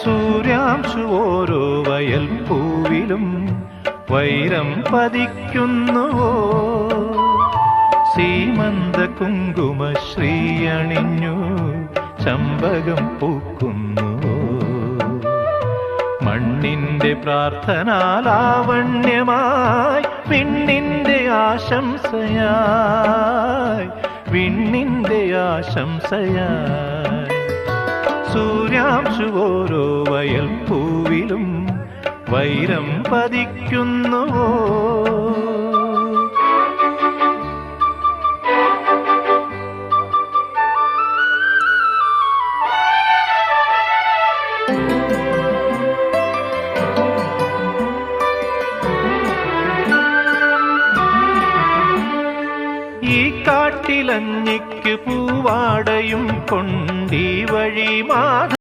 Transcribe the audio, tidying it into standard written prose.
സൂര്യാംശു ഓരോ വയൽ പൂവിലും വൈരം പതിക്കുന്നുവോ? സീമന്ത കുങ്കുമ ശ്രീയണിഞ്ഞു ചമ്പകം പൂക്കുന്നുവോ? മണ്ണിന്റെ പ്രാർത്ഥനാലാവണ്യമായി വിണ്ണിന്റെ ആശംസയായി, വിണ്ണിന്റെ ആശംസയായി. സൂര്യാംശു ഓരോ വയൽ പൂവിലും വൈരം പതിക്കുന്നുവോ? ഈ കാട്ടിലഞ്ഞിക്ക് പൂവാടയും കൊണ്ടീ വഴി